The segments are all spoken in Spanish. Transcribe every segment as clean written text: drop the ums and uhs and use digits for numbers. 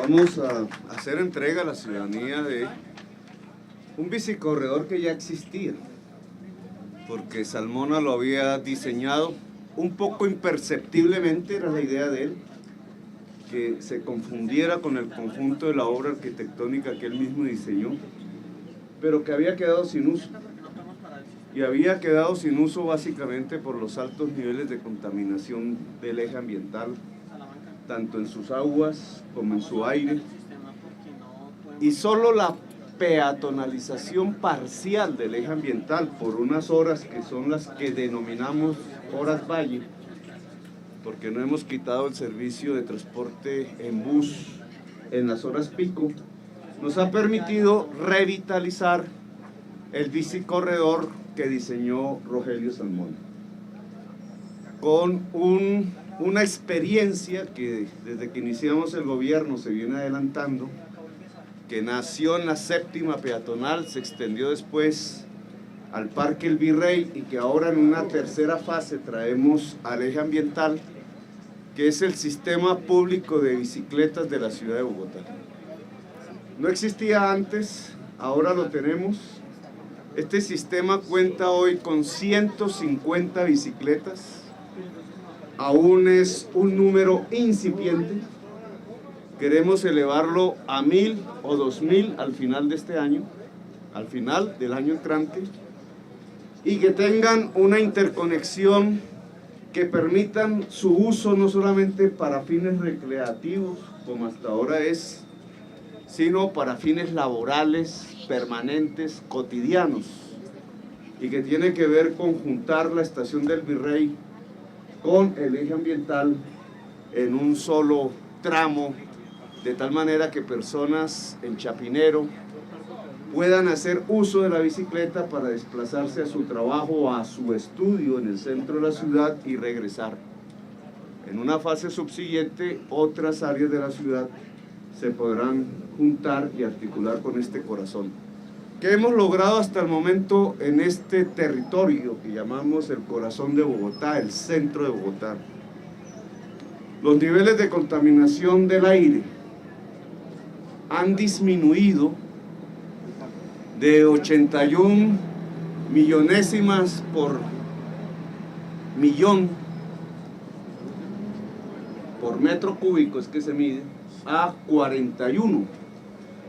Vamos a hacer entrega a la ciudadanía de un bicicorredor que ya existía, porque Salmona lo había diseñado un poco imperceptiblemente, era la idea de él, que se confundiera con el conjunto de la obra arquitectónica que él mismo diseñó, pero que había quedado sin uso. Y había quedado sin uso básicamente por los altos niveles de contaminación del eje ambiental, tanto en sus aguas como en su aire, y solo la peatonalización parcial del eje ambiental por unas horas que son las que denominamos horas valle, porque no hemos quitado el servicio de transporte en bus en las horas pico, nos ha permitido revitalizar el bicicorredor que diseñó Rogelio Salmona, con una experiencia que desde que iniciamos el gobierno se viene adelantando, que nació en la séptima peatonal, se extendió después al Parque El Virrey y que ahora en una tercera fase traemos al eje ambiental, que es el sistema público de bicicletas de la ciudad de Bogotá. No existía antes, ahora lo tenemos. Este sistema cuenta hoy con 150 bicicletas, aún es un número incipiente. Queremos elevarlo a 1000 o 2000 al final de este año, al final del año entrante, y que tengan una interconexión que permitan su uso no solamente para fines recreativos, como hasta ahora es, sino para fines laborales, permanentes, cotidianos, y que tiene que ver con juntar la estación del Virrey con el eje ambiental en un solo tramo, de tal manera que personas en Chapinero puedan hacer uso de la bicicleta para desplazarse a su trabajo o a su estudio en el centro de la ciudad y regresar. En una fase subsiguiente, otras áreas de la ciudad se podrán juntar y articular con este corazón. ¿Qué hemos logrado hasta el momento en este territorio que llamamos el corazón de Bogotá, el centro de Bogotá? Los niveles de contaminación del aire han disminuido de 81 millonésimas por millón, por metro cúbico es que se mide, a 41.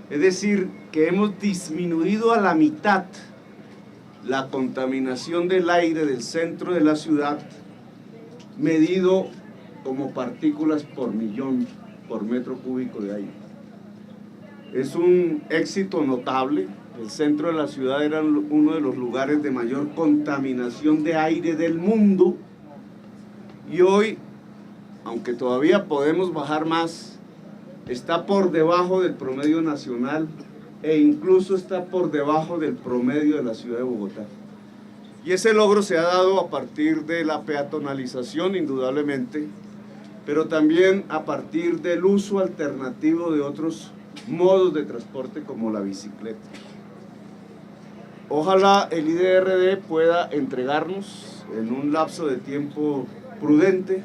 Es decir, que hemos disminuido a la mitad la contaminación del aire del centro de la ciudad, medido como partículas por millón, por metro cúbico de aire. Es un éxito notable. El centro de la ciudad era uno de los lugares de mayor contaminación de aire del mundo, y hoy, aunque todavía podemos bajar más, está por debajo del promedio nacional e incluso está por debajo del promedio de la ciudad de Bogotá. Y ese logro se ha dado a partir de la peatonalización, indudablemente, pero también a partir del uso alternativo de otros modos de transporte como la bicicleta. Ojalá el IDRD pueda entregarnos en un lapso de tiempo prudente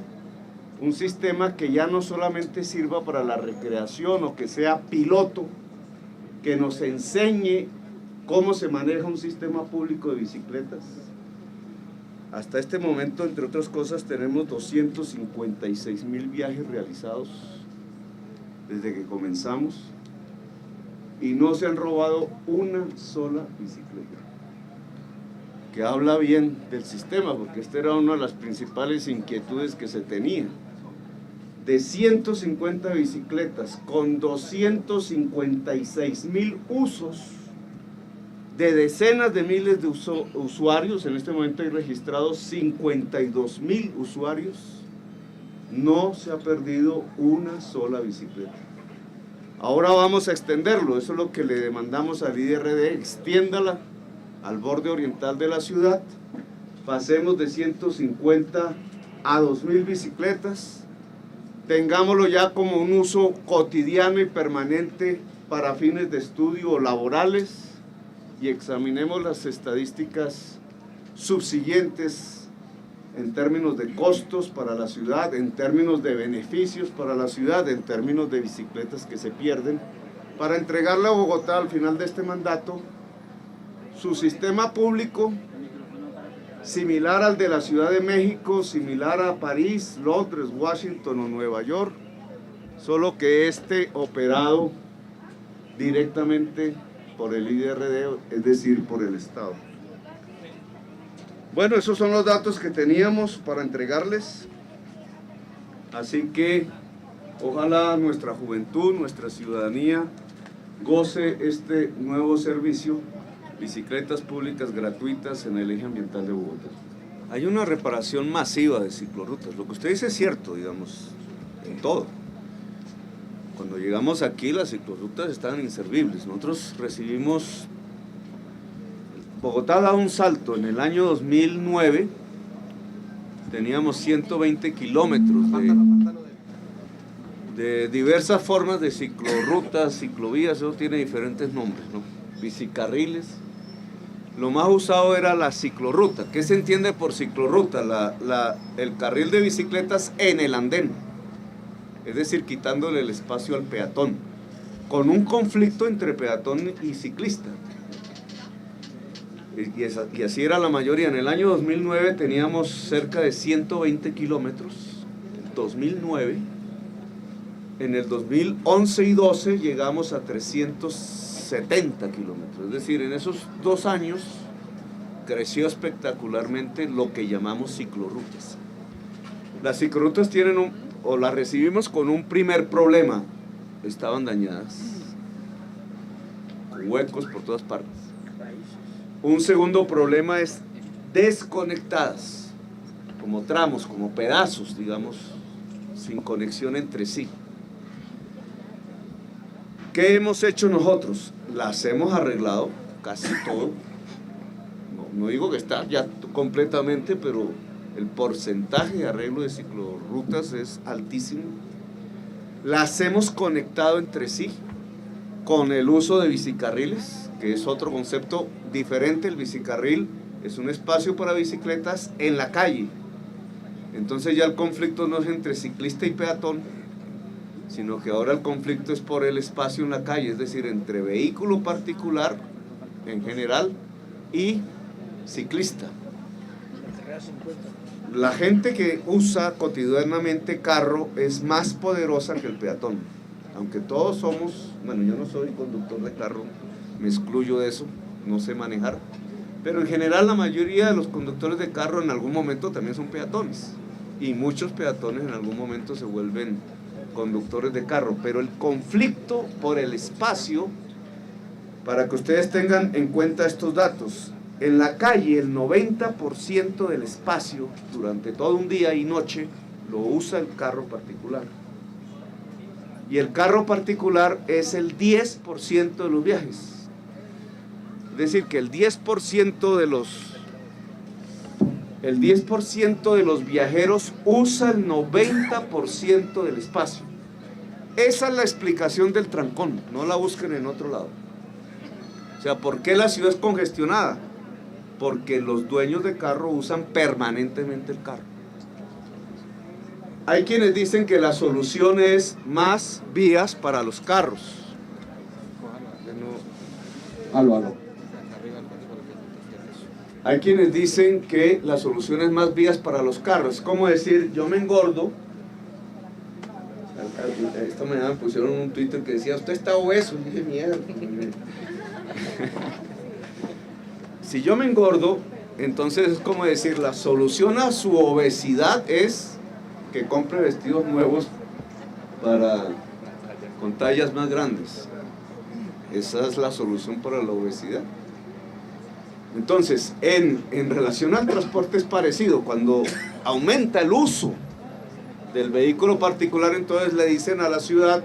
un sistema que ya no solamente sirva para la recreación o que sea piloto, que nos enseñe cómo se maneja un sistema público de bicicletas. Hasta este momento, entre otras cosas, tenemos 256.000 viajes realizados desde que comenzamos y no se han robado una sola bicicleta, que habla bien del sistema, porque esta era una de las principales inquietudes que se tenía. De 150 bicicletas con 256.000 usos de decenas de miles de usuarios, en este momento hay registrados 52.000 usuarios, no se ha perdido una sola bicicleta. Ahora vamos a extenderlo, eso es lo que le demandamos al IDRD, extiéndala al borde oriental de la ciudad, pasemos de 150 a 2.000 bicicletas, tengámoslo ya como un uso cotidiano y permanente para fines de estudio o laborales, y examinemos las estadísticas subsiguientes en términos de costos para la ciudad, en términos de beneficios para la ciudad, en términos de bicicletas que se pierden, para entregarle a Bogotá al final de este mandato su sistema público similar al de la Ciudad de México, similar a París, Londres, Washington o Nueva York, solo que operado directamente por el IDRD, es decir, por el Estado. Bueno, esos son los datos que teníamos para entregarles, así que ojalá nuestra juventud, nuestra ciudadanía goce este nuevo servicio, bicicletas públicas gratuitas en el eje ambiental de Bogotá. Hay una reparación masiva de ciclorrutas, lo que usted dice es cierto, digamos, en todo. Cuando llegamos aquí las ciclorrutas estaban inservibles, nosotros recibimos... Bogotá da un salto, en el año 2009 teníamos 120 kilómetros de diversas formas de ciclorrutas, ciclovías, eso tiene diferentes nombres, ¿no? Bicicarriles. Lo más usado era la ciclorruta. ¿Qué se entiende por ciclorruta? El carril de bicicletas en el andén, es decir, quitándole el espacio al peatón, con un conflicto entre peatón y ciclista. Y así era la mayoría. En el año 2009 teníamos cerca de 120 kilómetros, 2009. En el 2011 y 12 llegamos a 370 kilómetros. Es decir, en esos 2 años creció espectacularmente lo que llamamos ciclorrutas. Las ciclorrutas tienen las recibimos con un primer problema: estaban dañadas, con huecos por todas partes. Un segundo problema es desconectadas, como tramos, como pedazos, digamos, sin conexión entre sí. ¿Qué hemos hecho nosotros? Las hemos arreglado, casi todo. No digo que está ya completamente, pero el porcentaje de arreglo de ciclorrutas es altísimo. Las hemos conectado entre sí con el uso de bicicarriles, que es otro concepto diferente. El bicicarril es un espacio para bicicletas en la calle. Entonces ya el conflicto no es entre ciclista y peatón, sino que ahora el conflicto es por el espacio en la calle, es decir, entre vehículo particular en general y ciclista. La gente que usa cotidianamente carro es más poderosa que el peatón, aunque todos somos, bueno, yo no soy conductor de carro, me excluyo de eso, no sé manejar, pero en general la mayoría de los conductores de carro en algún momento también son peatones, y muchos peatones en algún momento se vuelven conductores de carro. Pero el conflicto por el espacio, para que ustedes tengan en cuenta estos datos: en la calle el 90% del espacio durante todo un día y noche lo usa el carro particular, y el carro particular es el 10% de los viajes. Es decir, que el 10% de los viajeros usa el 90% del espacio. Esa es la explicación del trancón, no la busquen en otro lado. O sea, ¿por qué la ciudad es congestionada? Porque los dueños de carro usan permanentemente el carro. Hay quienes dicen que la solución es más vías para los carros. Hay quienes dicen que la solución es más vías para los carros. Es como decir, yo me engordo. Esta mañana me pusieron un Twitter que decía, usted está obeso. Y dije, mierda. Si yo me engordo, entonces es como decir, la solución a su obesidad es que compre vestidos nuevos con tallas más grandes. Esa es la solución para la obesidad. Entonces, en relación al transporte es parecido. Cuando aumenta el uso del vehículo particular, entonces le dicen a la ciudad,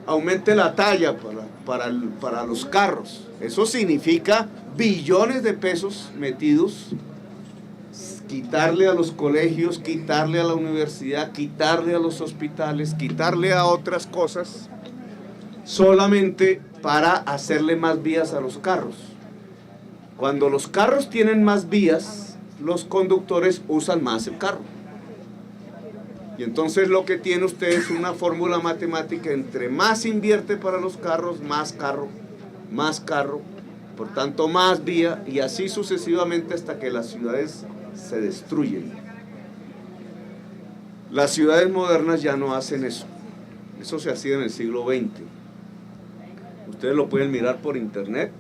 aumente la talla para los carros. Eso significa billones de pesos metidos, quitarle a los colegios, quitarle a la universidad, quitarle a los hospitales, quitarle a otras cosas, solamente para hacerle más vías a los carros. Cuando los carros tienen más vías, los conductores usan más el carro. Y entonces lo que tiene usted es una fórmula matemática: entre más invierte para los carros, más carro, por tanto más vía, y así sucesivamente hasta que las ciudades se destruyen. Las ciudades modernas ya no hacen eso. Eso se hacía en el siglo XX. Ustedes lo pueden mirar por internet,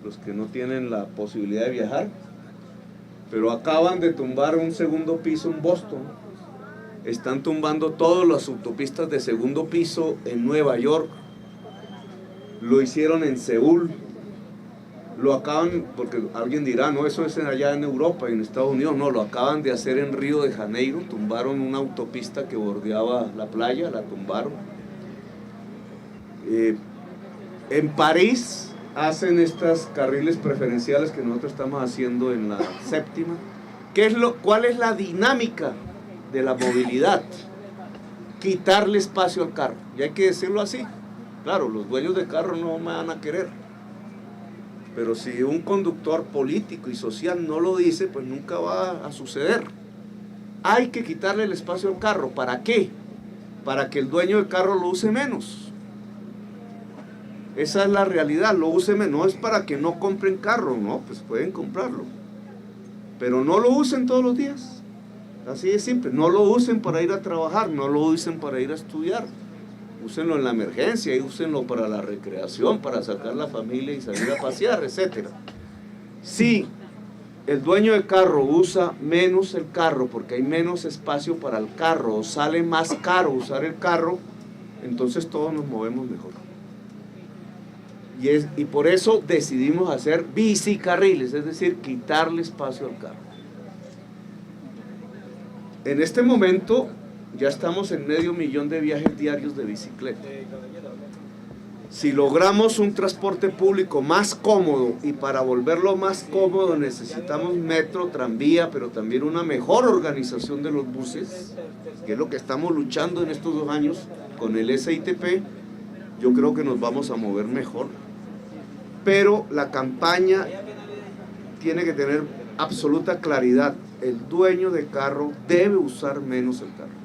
los que no tienen la posibilidad de viajar, pero acaban de tumbar un segundo piso en Boston. Están tumbando todas las autopistas de segundo piso en Nueva York. Lo hicieron en Seúl. Lo acaban, porque alguien dirá, no, eso es allá en Europa y en Estados Unidos. No, lo acaban de hacer en Río de Janeiro. Tumbaron una autopista que bordeaba la playa, la tumbaron. En París hacen estas carriles preferenciales que nosotros estamos haciendo en la séptima. ¿Cuál es la dinámica de la movilidad? Quitarle espacio al carro, y hay que decirlo así. Claro, los dueños de carro no me van a querer, pero si un conductor político y social no lo dice, pues nunca va a suceder. Hay que quitarle el espacio al carro. ¿Para qué? Para que el dueño del carro lo use menos. Esa es la realidad, lo use menos. No es para que no compren carro, no, pues pueden comprarlo, pero no lo usen todos los días. Así de simple. No lo usen para ir a trabajar, no lo usen para ir a estudiar. Úsenlo en la emergencia y úsenlo para la recreación, para sacar la familia y salir a pasear, etc. Si el dueño del carro usa menos el carro porque hay menos espacio para el carro, o sale más caro usar el carro, entonces todos nos movemos mejor. Y por eso decidimos hacer bicicarriles, es decir, quitarle espacio al carro. En este momento ya estamos en 500,000 de viajes diarios de bicicleta. Si logramos un transporte público más cómodo, y para volverlo más cómodo necesitamos metro, tranvía, pero también una mejor organización de los buses, que es lo que estamos luchando en estos 2 años con el SITP, yo creo que nos vamos a mover mejor. Pero la campaña tiene que tener absoluta claridad: el dueño de carro debe usar menos el carro.